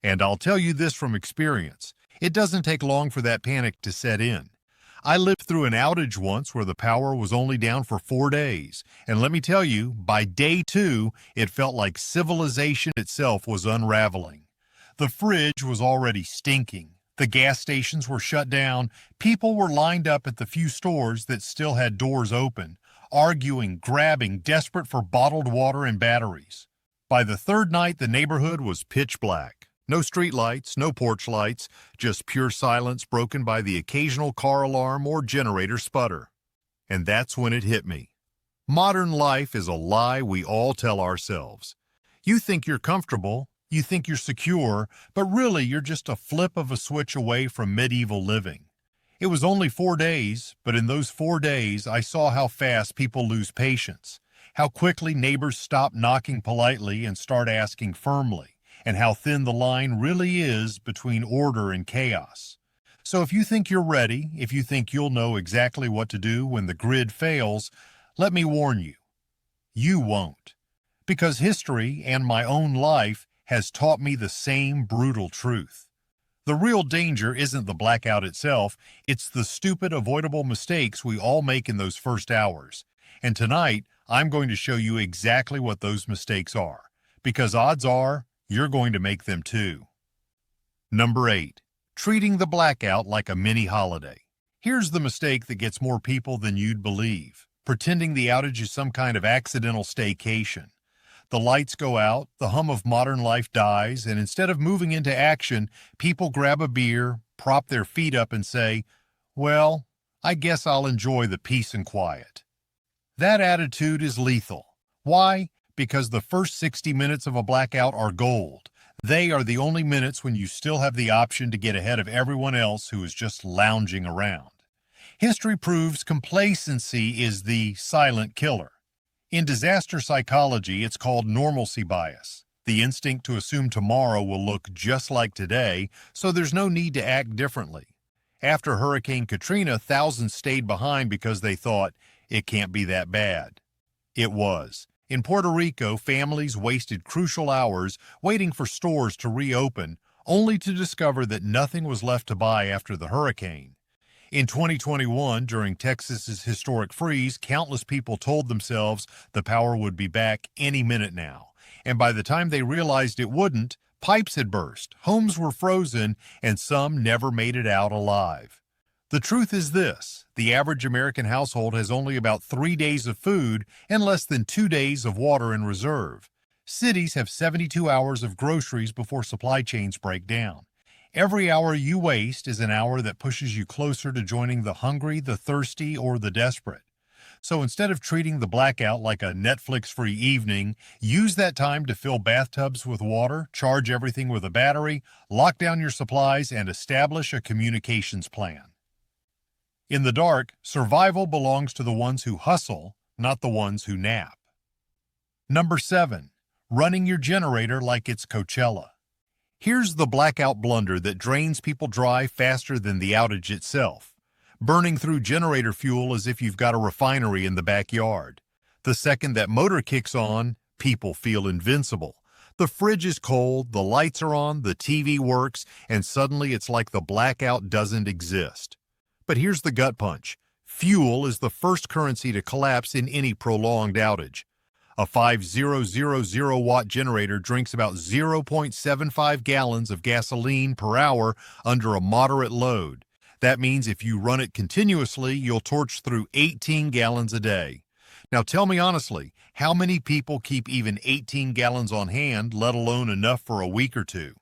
And I'll tell you this from experience, it doesn't take long for that panic to set in. I lived through an outage once where the power was only down for 4 days, and let me tell you, by day 2, it felt like civilization itself was unraveling. The fridge was already stinking, the gas stations were shut down, people were lined up at the few stores that still had doors open, arguing, grabbing, desperate for bottled water and batteries. By the third night, the neighborhood was pitch black. No street lights, no porch lights, just pure silence broken by the occasional car alarm or generator sputter. And that's when it hit me. Modern life is a lie we all tell ourselves. You think you're comfortable, you think you're secure, but really you're just a flip of a switch away from medieval living. It was only 4 days, but in those 4 days I saw how fast people lose patience, how quickly neighbors stop knocking politely and start asking firmly, and how thin the line really is between order and chaos. So if you think you're ready, if you think you'll know exactly what to do when the grid fails, let me warn you, you won't. Because history and my own life has taught me the same brutal truth. The real danger isn't the blackout itself, it's the stupid, avoidable mistakes we all make in those first hours. And tonight, I'm going to show you exactly what those mistakes are, because odds are, you're going to make them too. Number 8. Treating the blackout like a mini holiday. Here's the mistake that gets more people than you'd believe. Pretending the outage is some kind of accidental staycation. The lights go out, the hum of modern life dies, and instead of moving into action, people grab a beer, prop their feet up and say, "Well, I guess I'll enjoy the peace and quiet." That attitude is lethal. Why? Because the first 60 minutes of a blackout are gold. They are the only minutes when you still have the option to get ahead of everyone else who is just lounging around. History proves complacency is the silent killer. In disaster psychology, it's called normalcy bias, the instinct to assume tomorrow will look just like today, so there's no need to act differently. After Hurricane Katrina, thousands stayed behind because they thought, it can't be that bad. It was. In Puerto Rico, families wasted crucial hours waiting for stores to reopen, only to discover that nothing was left to buy after the hurricane. In 2021, during Texas's historic freeze, countless people told themselves the power would be back any minute now. And by the time they realized it wouldn't, pipes had burst, homes were frozen, and some never made it out alive. The truth is this, the average American household has only about 3 days of food and less than 2 days of water in reserve. Cities have 72 hours of groceries before supply chains break down. Every hour you waste is an hour that pushes you closer to joining the hungry, the thirsty, or the desperate. So instead of treating the blackout like a Netflix-free evening, use that time to fill bathtubs with water, charge everything with a battery, lock down your supplies, and establish a communications plan. In the dark, survival belongs to the ones who hustle, not the ones who nap. Number 7. Running your generator like it's Coachella. Here's the blackout blunder that drains people dry faster than the outage itself. Burning through generator fuel as if you've got a refinery in the backyard. The second that motor kicks on, people feel invincible. The fridge is cold, the lights are on, the TV works, and suddenly it's like the blackout doesn't exist. But here's the gut punch. Fuel is the first currency to collapse in any prolonged outage. A 5000-watt generator drinks about 0.75 gallons of gasoline per hour under a moderate load. That means if you run it continuously, you'll torch through 18 gallons a day. Now tell me honestly, how many people keep even 18 gallons on hand, let alone enough for a week or two?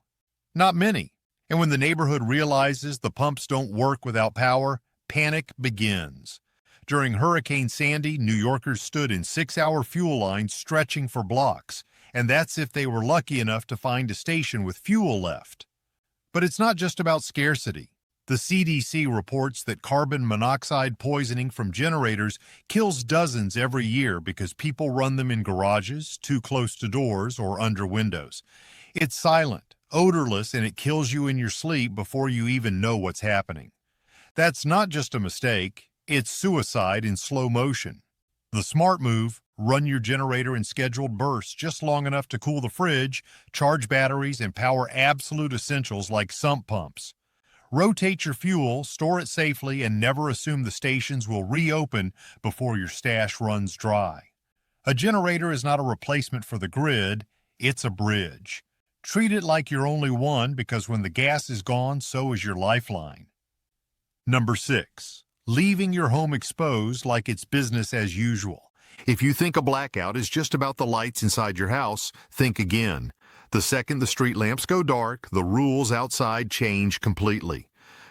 Not many. And when the neighborhood realizes the pumps don't work without power, panic begins. During Hurricane Sandy, New Yorkers stood in 6-hour fuel lines stretching for blocks, and that's if they were lucky enough to find a station with fuel left. But it's not just about scarcity. The CDC reports that carbon monoxide poisoning from generators kills dozens every year because people run them in garages, too close to doors, or under windows. It's silent, odorless, and it kills you in your sleep before you even know what's happening. That's not just a mistake, it's suicide in slow motion. The smart move, Run your generator in scheduled bursts just long enough to cool the fridge, charge batteries, and power absolute essentials like sump pumps. Rotate your fuel, store it safely, and never assume the stations will reopen before your stash runs dry. A generator is not a replacement for the grid, it's a bridge. Treat it like your only one because when the gas is gone, so is your lifeline. Number 6. Leaving your home exposed like it's business as usual. If you think a blackout is just about the lights inside your house, think again. The second the street lamps go dark, the rules outside change completely.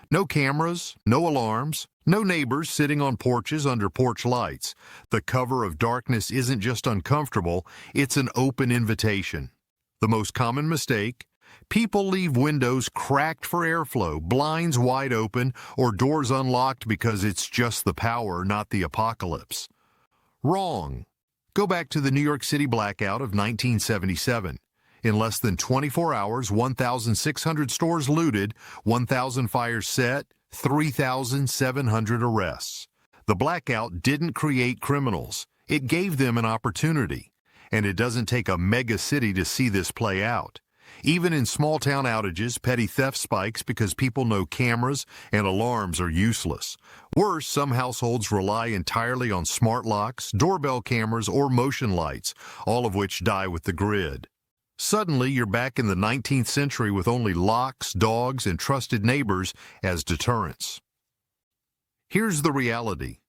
No cameras, no alarms, no neighbors sitting on porches under porch lights. The cover of darkness isn't just uncomfortable, it's an open invitation. The most common mistake: people leave windows cracked for airflow, blinds wide open, or doors unlocked because it's just the power, not the apocalypse. Wrong. Go back to the New York City blackout of 1977. In less than 24 hours, 1,600 stores looted, 1,000 fires set, 3,700 arrests. The blackout didn't create criminals. It gave them an opportunity. And it doesn't take a mega city to see this play out. Even in small-town outages, petty theft spikes because people know cameras and alarms are useless. Worse, some households rely entirely on smart locks, doorbell cameras, or motion lights, all of which die with the grid. Suddenly, you're back in the 19th century with only locks, dogs, and trusted neighbors as deterrents. Here's the reality.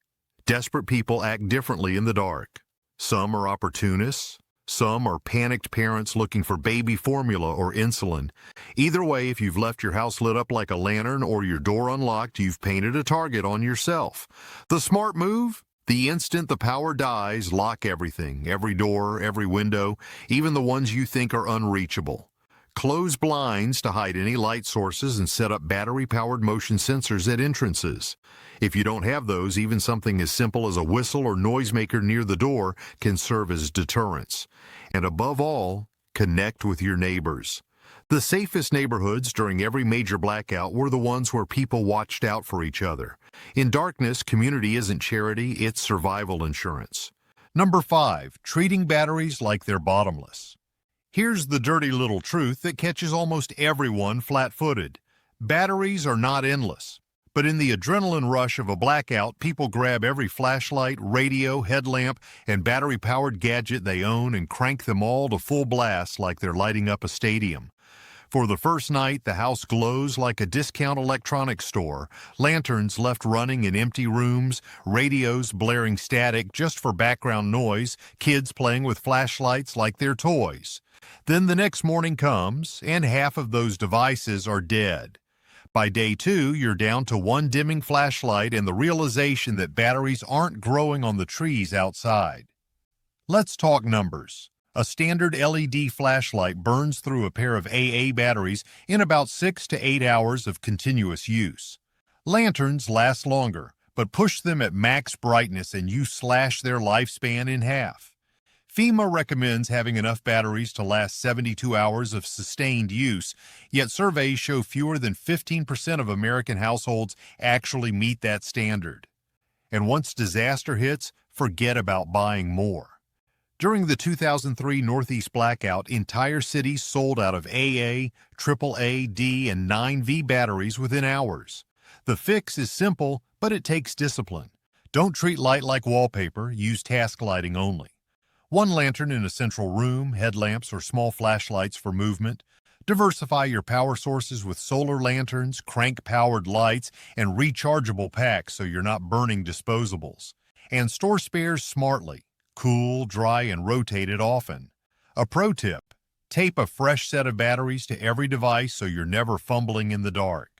Desperate people act differently in the dark. Some are opportunists. Some are panicked parents looking for baby formula or insulin. Either way, if you've left your house lit up like a lantern or your door unlocked, you've painted a target on yourself. The smart move? The instant the power dies, lock everything, every door, every window, even the ones you think are unreachable. Close blinds to hide any light sources and set up battery-powered motion sensors at entrances. If you don't have those, even something as simple as a whistle or noisemaker near the door can serve as deterrents. And above all, connect with your neighbors. The safest neighborhoods during every major blackout were the ones where people watched out for each other. In darkness, community isn't charity, it's survival insurance. Number 5, treating batteries like they're bottomless. Here's the dirty little truth that catches almost everyone flat-footed. Batteries are not endless. But in the adrenaline rush of a blackout, people grab every flashlight, radio, headlamp, and battery-powered gadget they own and crank them all to full blast like they're lighting up a stadium. For the first night, the house glows like a discount electronics store, lanterns left running in empty rooms, radios blaring static just for background noise, kids playing with flashlights like they're toys. Then the next morning comes, and half of those devices are dead. By day 2, you're down to one dimming flashlight and the realization that batteries aren't growing on the trees outside. Let's talk numbers. A standard LED flashlight burns through a pair of AA batteries in about 6 to 8 hours of continuous use. Lanterns last longer, but push them at max brightness and you slash their lifespan in half. FEMA recommends having enough batteries to last 72 hours of sustained use, yet surveys show fewer than 15% of American households actually meet that standard. And once disaster hits, forget about buying more. During the 2003 Northeast blackout, entire cities sold out of AA, AAA, D, and 9V batteries within hours. The fix is simple, but it takes discipline. Don't treat light like wallpaper, use task lighting only. One lantern in a central room, headlamps or small flashlights for movement. Diversify your power sources with solar lanterns, crank-powered lights, and rechargeable packs so you're not burning disposables. And store spares smartly. Cool, dry, and rotate it often. A pro tip: tape a fresh set of batteries to every device so you're never fumbling in the dark.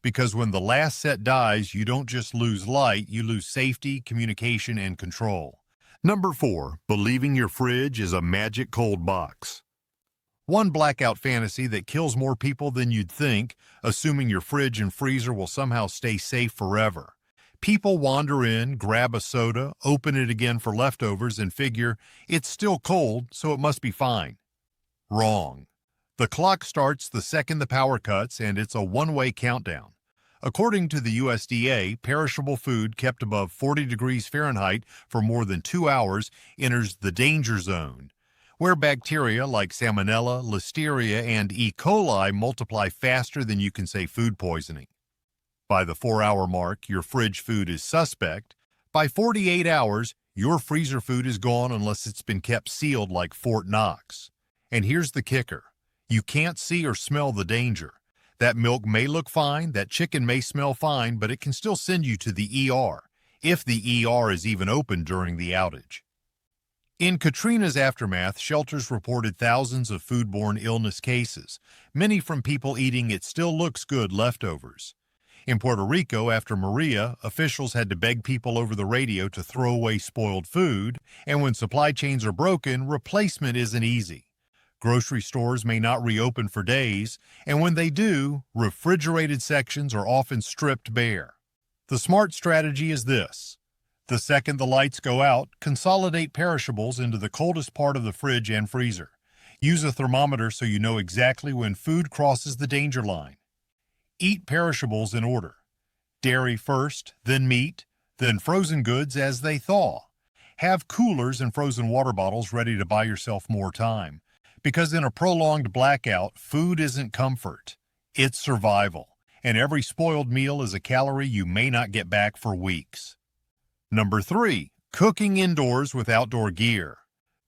Because when the last set dies, you don't just lose light, you lose safety, communication, and control. Number 4, believing your fridge is a magic cold box. One blackout fantasy that kills more people than you'd think, assuming your fridge and freezer will somehow stay safe forever. People wander in, grab a soda, open it again for leftovers, and figure it's still cold, so it must be fine. Wrong. The clock starts the second the power cuts, and it's a one-way countdown. According to the USDA, perishable food kept above 40 degrees Fahrenheit for more than 2 hours enters the danger zone, where bacteria like Salmonella, Listeria, and E. coli multiply faster than you can say food poisoning. By the 4-hour mark, your fridge food is suspect. By 48 hours, your freezer food is gone unless it's been kept sealed like Fort Knox. And here's the kicker. You can't see or smell the danger. That milk may look fine, that chicken may smell fine, but it can still send you to the ER, if the ER is even open during the outage. In Katrina's aftermath, shelters reported thousands of foodborne illness cases, many from people eating "it still looks good" leftovers. In Puerto Rico, after Maria, officials had to beg people over the radio to throw away spoiled food, and when supply chains are broken, replacement isn't easy. Grocery stores may not reopen for days, and when they do, refrigerated sections are often stripped bare. The smart strategy is this. The second the lights go out, consolidate perishables into the coldest part of the fridge and freezer. Use a thermometer so you know exactly when food crosses the danger line. Eat perishables in order. Dairy first, then meat, then frozen goods as they thaw. Have coolers and frozen water bottles ready to buy yourself more time. Because in a prolonged blackout, food isn't comfort. It's survival, and every spoiled meal is a calorie you may not get back for weeks. Number 3, cooking indoors with outdoor gear.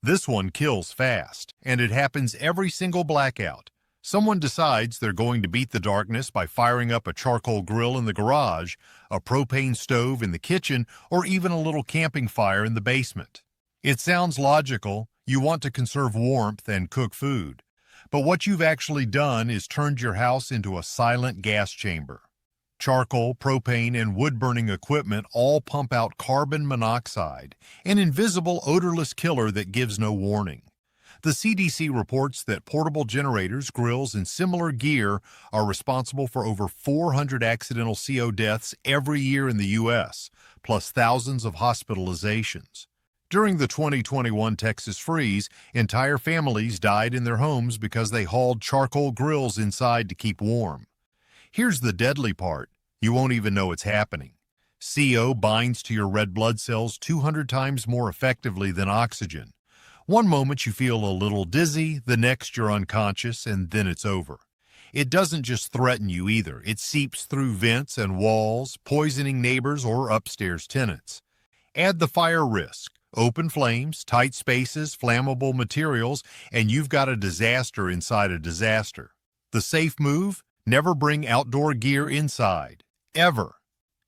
This one kills fast, and it happens every single blackout. Someone decides they're going to beat the darkness by firing up a charcoal grill in the garage, a propane stove in the kitchen, or even a little camping fire in the basement. It sounds logical. You want to conserve warmth and cook food. But what you've actually done is turned your house into a silent gas chamber. Charcoal, propane, and wood-burning equipment all pump out carbon monoxide, an invisible, odorless killer that gives no warning. The CDC reports that portable generators, grills, and similar gear are responsible for over 400 accidental CO deaths every year in the U.S., plus thousands of hospitalizations. During the 2021 Texas freeze, entire families died in their homes because they hauled charcoal grills inside to keep warm. Here's the deadly part. You won't even know it's happening. CO binds to your red blood cells 200 times more effectively than oxygen. One moment you feel a little dizzy, the next you're unconscious, and then it's over. It doesn't just threaten you either. It seeps through vents and walls, poisoning neighbors or upstairs tenants. Add the fire risk. Open flames, tight spaces, flammable materials, and you've got a disaster inside a disaster. The safe move? Never bring outdoor gear inside. Ever.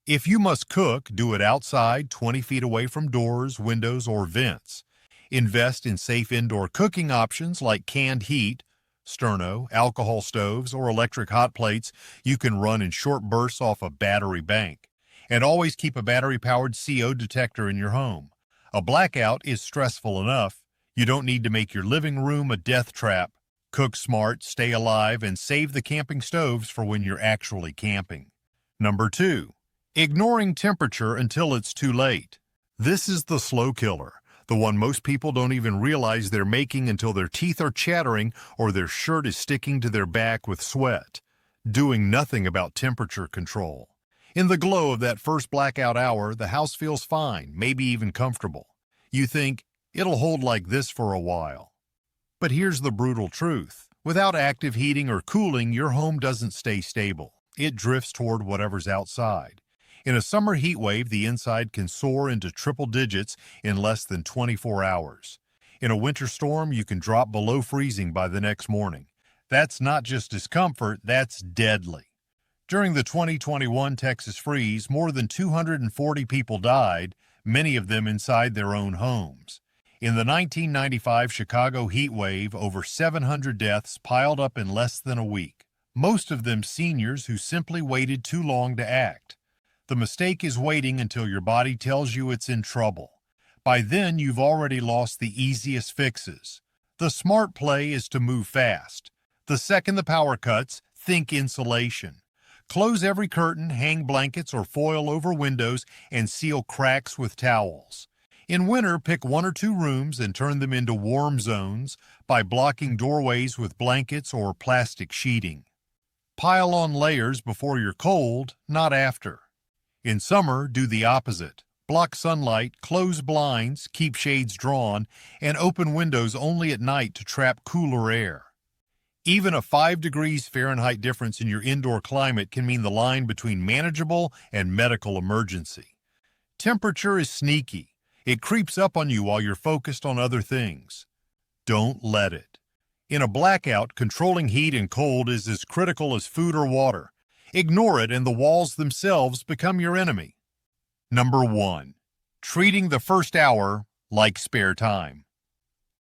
If you must cook, do it outside, 20 feet away from doors, windows, or vents. Invest in safe indoor cooking options like canned heat, sterno, alcohol stoves, or electric hot plates you can run in short bursts off a battery bank. And always keep a battery-powered CO detector in your home. A blackout is stressful enough. You don't need to make your living room a death trap. Cook smart, stay alive, and save the camping stoves for when you're actually camping. Number 2, ignoring temperature until it's too late. This is the slow killer, the one most people don't even realize they're making until their teeth are chattering or their shirt is sticking to their back with sweat. Doing nothing about temperature control. In the glow of that first blackout hour, the house feels fine, maybe even comfortable. You think, it'll hold like this for a while. But here's the brutal truth. Without active heating or cooling, your home doesn't stay stable. It drifts toward whatever's outside. In a summer heat wave, the inside can soar into triple digits in less than 24 hours. In a winter storm, you can drop below freezing by the next morning. That's not just discomfort, that's deadly. During the 2021 Texas freeze, more than 240 people died, many of them inside their own homes. In the 1995 Chicago heat wave, over 700 deaths piled up in less than a week, most of them seniors who simply waited too long to act. The mistake is waiting until your body tells you it's in trouble. By then, you've already lost the easiest fixes. The smart play is to move fast. The second the power cuts, think insulation. Close every curtain, hang blankets or foil over windows, and seal cracks with towels. In winter, pick 1 or 2 rooms and turn them into warm zones by blocking doorways with blankets or plastic sheeting. Pile on layers before you're cold, not after. In summer, do the opposite. Block sunlight, close blinds, keep shades drawn, and open windows only at night to trap cooler air. Even a 5 degrees Fahrenheit difference in your indoor climate can mean the line between manageable and medical emergency. Temperature is sneaky. It creeps up on you while you're focused on other things. Don't let it. In a blackout, controlling heat and cold is as critical as food or water. Ignore it and the walls themselves become your enemy. Number 1. Treating the first hour like spare time.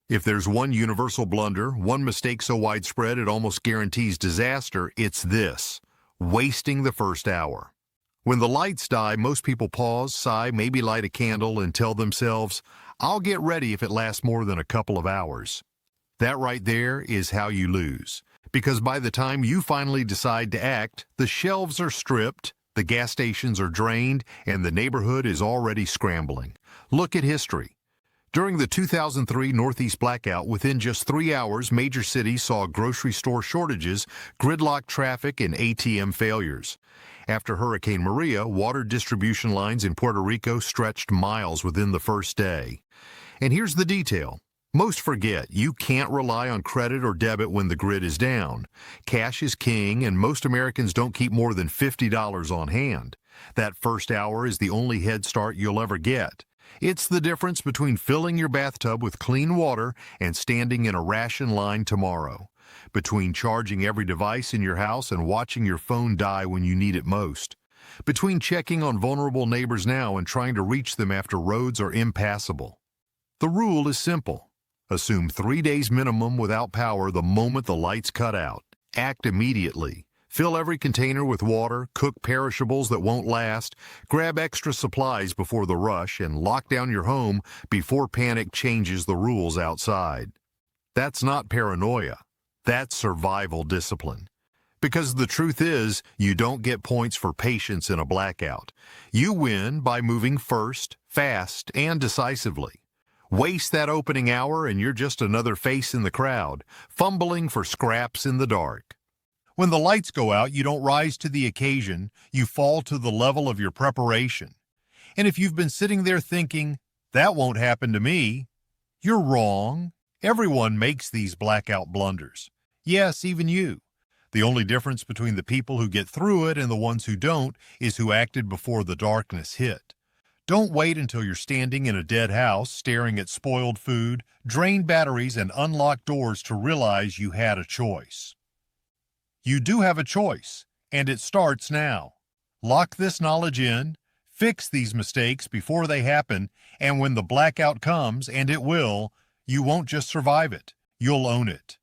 If there's one universal blunder, one mistake so widespread it almost guarantees disaster, it's this: wasting the first hour. When the lights die, most people pause, sigh, maybe light a candle, and tell themselves, "I'll get ready if it lasts more than a couple of hours." That right there is how you lose. Because by the time you finally decide to act, the shelves are stripped, the gas stations are drained, and the neighborhood is already scrambling. Look at history. During the 2003 Northeast blackout, within just 3 hours, major cities saw grocery store shortages, gridlock traffic, and ATM failures. After Hurricane Maria, water distribution lines in Puerto Rico stretched miles within the first day. And here's the detail. Most forget you can't rely on credit or debit when the grid is down. Cash is king, and most Americans don't keep more than $50 on hand. That first hour is the only head start you'll ever get. It's the difference between filling your bathtub with clean water and standing in a ration line tomorrow. Between charging every device in your house and watching your phone die when you need it most. Between checking on vulnerable neighbors now and trying to reach them after roads are impassable. The rule is simple. Assume 3 days minimum without power the moment the lights cut out. Act immediately. Fill every container with water, cook perishables that won't last, grab extra supplies before the rush, and lock down your home before panic changes the rules outside. That's not paranoia. That's survival discipline. Because the truth is, you don't get points for patience in a blackout. You win by moving first, fast, and decisively. Waste that opening hour and you're just another face in the crowd, fumbling for scraps in the dark. When the lights go out, you don't rise to the occasion, you fall to the level of your preparation. And if you've been sitting there thinking, "That won't happen to me," you're wrong. Everyone makes these blackout blunders. Yes, even you. The only difference between the people who get through it and the ones who don't is who acted before the darkness hit. Don't wait until you're standing in a dead house, staring at spoiled food, drained batteries, and unlocked doors to realize you had a choice. You do have a choice, and it starts now. Lock this knowledge in, fix these mistakes before they happen, and when the blackout comes, and it will, you won't just survive it, you'll own it.